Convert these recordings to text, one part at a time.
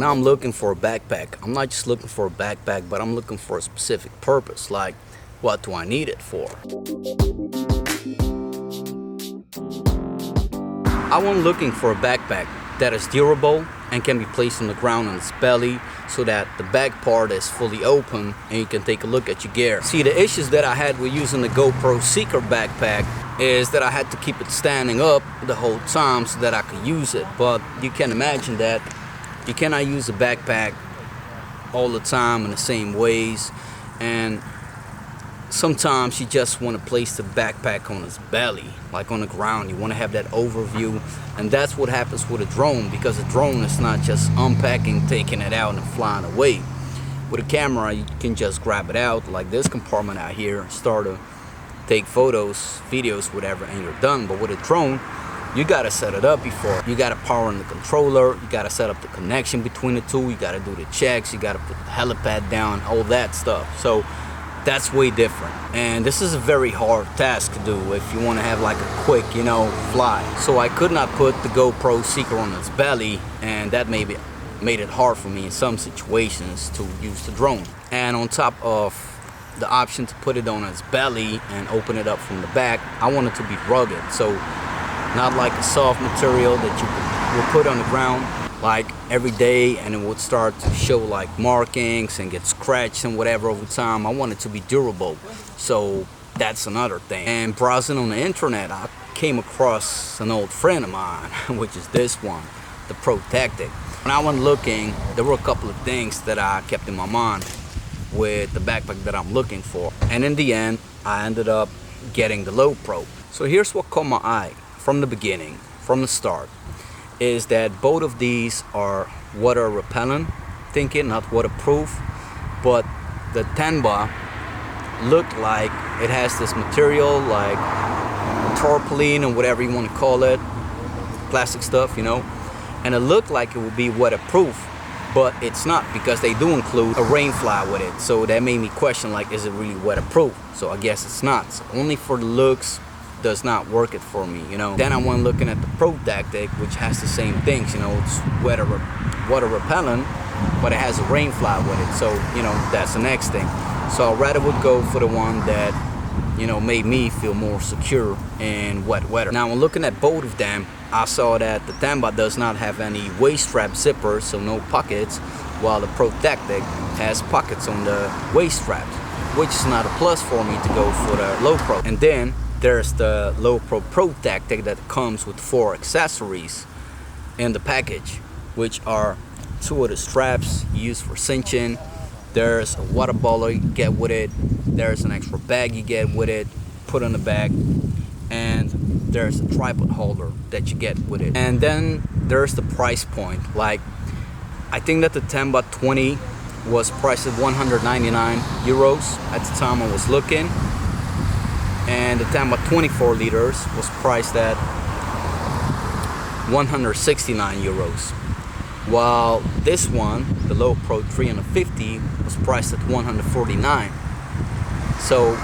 Now I'm looking for a backpack. I'm not just looking for a backpack, but I'm looking for a specific purpose. Like, what do I need it for? I went looking for a backpack that is durable and can be placed on the ground on its belly so that the back part is fully open and you can take a look at your gear. See, the issues that I had with using the GoPro Seeker backpack is that I had to keep it standing up the whole time so that I could use it. But you can imagine that you cannot use a backpack all the time in the same ways, and sometimes you just want to place the backpack on its belly, like on the ground. You want to have that overview, and that's what happens with a drone, because a drone is not just unpacking, taking it out and flying away. With a camera, you can just grab it out like this compartment out here, start to take photos, videos, whatever, and you're done. But with a drone, you gotta set it up before. You gotta power on the controller, you gotta set up the connection between the two, you gotta do the checks, you gotta put the helipad down, all that stuff. So that's way different, and this is a very hard task to do if you want to have like a quick, fly. So I could not put the GoPro Seeker on its belly, and that made it hard for me in some situations to use the drone. And on top of the option to put it on its belly and open it up from the back, I want it to be rugged, so not like a soft material that you will put on the ground like every day and it would start to show like markings and get scratched and whatever over time. I want it to be durable, so that's another thing. And browsing on the internet, I came across an old friend of mine, which is this one, the Protactic. When I went looking, there were a couple of things that I kept in my mind with the backpack that I'm looking for, and in the end I ended up getting the lowepro. So here's what caught my eye from the beginning, from the start, is that both of these are water repellent, not waterproof. But the Tenba looked like it has this material like tarpaulin or whatever you want to call it, plastic stuff, and it looked like it would be waterproof, but it's not, because they do include a rain fly with it. So that made me question, like, is it really waterproof? So I guess it's not. So only for the looks does not work it for me, Then I went looking at the Protactic, which has the same things, it's water repellent, but it has a rain fly with it. So, that's the next thing. So I rather would go for the one that, made me feel more secure in wet weather. Now, when looking at both of them, I saw that the Tenba does not have any waist strap zippers, so no pockets, while the Protactic has pockets on the waist straps, which is not a plus for me to go for the lowepro. And then there's the lowepro Protactic that comes with 4 accessories in the package, which are 2 of the straps used for cinching. There's a water bottle you get with it. There's an extra bag you get with it, put on the back, and there's a tripod holder that you get with it. And then there's the price point. Like, I think that the Tenba 20 was priced at 199 euros at the time I was looking, and the Tenba 24 liters was priced at 169 euros, while this one, the lowepro 350, was priced at 149. So,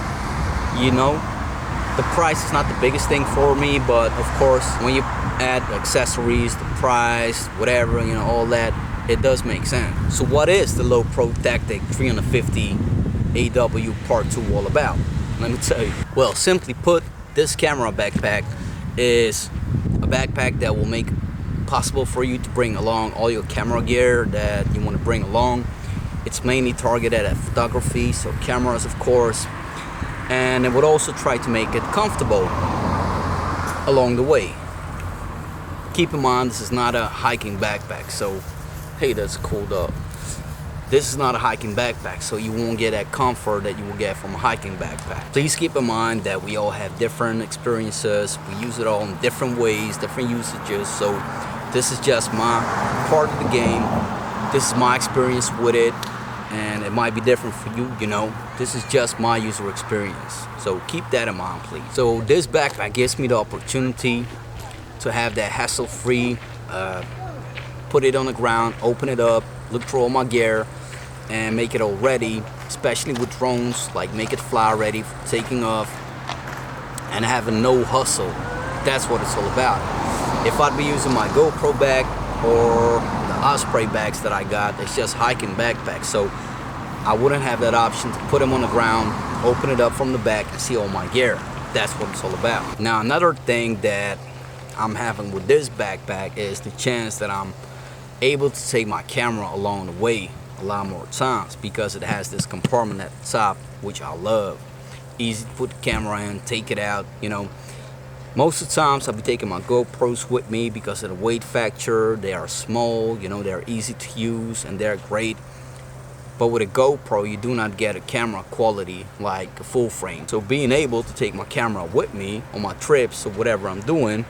the price is not the biggest thing for me, but of course, when you add accessories, the price, whatever, all that, it does make sense. So what is the lowepro Protactic 350 AW Part 2 all about? Let me tell you. Well, simply put, this camera backpack is a backpack that will make it possible for you to bring along all your camera gear that you want to bring along. It's mainly targeted at photography, so cameras, of course, and it would also try to make it comfortable along the way. Keep in mind, this is not a hiking backpack, so hey, that's cooled up. This is not a hiking backpack, so you won't get that comfort that you will get from a hiking backpack. Please keep in mind that we all have different experiences. We use it all in different ways, different usages. So this is just my part of the game. This is my experience with it, and it might be different for you, This is just my user experience. So keep that in mind, please. So this backpack gives me the opportunity to have that hassle-free, put it on the ground, open it up, look through all my gear, and make it all ready, especially with drones, like make it fly ready for taking off and having no hustle. That's what it's all about. If I'd be using my GoPro bag or the Osprey bags that I got, it's just hiking backpacks. So I wouldn't have that option to put them on the ground, open it up from the back, and see all my gear. That's what it's all about. Now, another thing that I'm having with this backpack is the chance that I'm able to take my camera along the way a lot more times, because it has this compartment at the top, which I love. Easy to put the camera in, take it out, you know. Most of the times I'll be taking my GoPros with me because of the weight factor. They are small, you know, they're easy to use and they're great. But with a GoPro, you do not get a camera quality like a full frame. So being able to take my camera with me on my trips or whatever I'm doing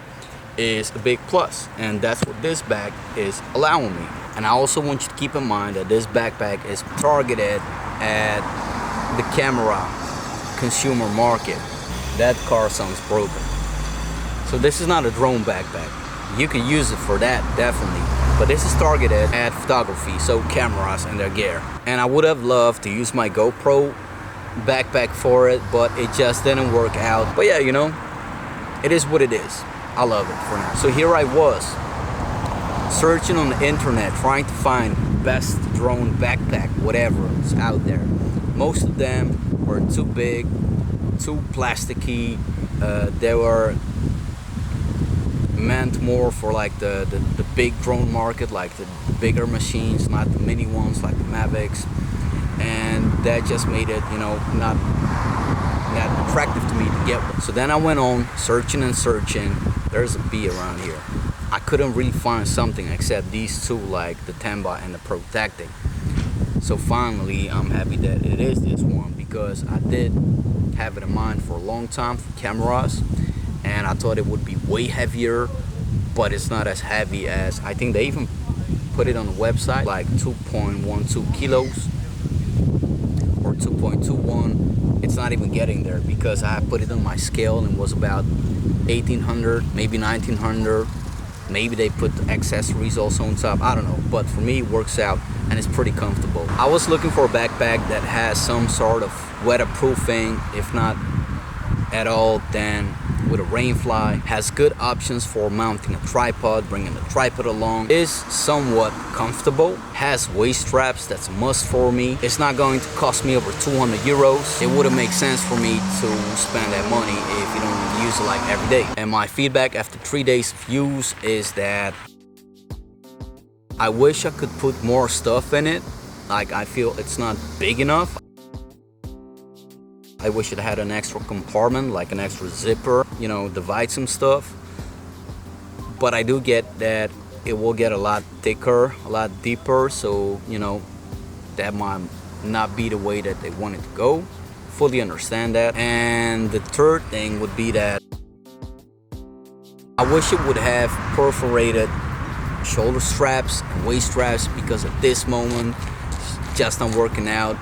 is a big plus. And that's what this bag is allowing me. And I also want you to keep in mind that this backpack is targeted at the camera consumer market. That car sounds broken. So this is not a drone backpack. You can use it for that, definitely. But this is targeted at photography, so cameras and their gear. And I would have loved to use my GoPro backpack for it, but it just didn't work out. But yeah, you know, it is what it is. I love it for now. So here I was, searching on the internet, trying to find best drone backpack, whatever is out there. Most of them were too big, too plasticky. They were meant more for like the big drone market, like the bigger machines, not the mini ones like the Mavics, and that just made it, you know, not that attractive to me to get one. So then I went on searching and searching. There's a B around here. I couldn't really find something except these two, like the Temba and the Protactic. So finally I'm happy that it is this one, because I did have it in mind for a long time for cameras, and I thought it would be way heavier, but it's not as heavy as, I think they even put it on the website, like 2.12 kilos or 2.21. It's not even getting there, because I put it on my scale and it was about 1800, maybe 1900. Maybe they put the accessories also on top, I don't know, but for me it works out and it's pretty comfortable. I was looking for a backpack that has some sort of weatherproofing, if not at all, then with a rainfly, has good options for mounting a tripod, bringing the tripod along, is somewhat comfortable, has waist straps, that's a must for me. It's not going to cost me over 200 euros. It wouldn't make sense for me to spend that money if you don't use it like every day. And my feedback after 3 days of use is that I wish I could put more stuff in it. Like, I feel it's not big enough. I wish it had an extra compartment, like an extra zipper, you know, divide some stuff. But I do get that it will get a lot thicker, a lot deeper, so, you know, that might not be the way that they want it to go. Fully understand that. And the third thing would be that I wish it would have perforated shoulder straps and waist straps, because at this moment it's just not working out.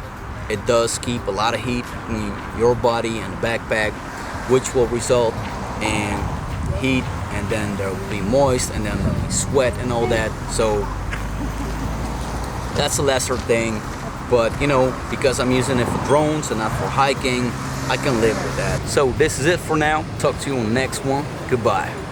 It does keep a lot of heat between your body and the backpack, which will result in heat, and then there will be moist, and then there will be sweat and all that. So that's a lesser thing, but you know, because I'm using it for drones and not for hiking, I can live with that. So this is it for now. Talk to you on the next one. Goodbye.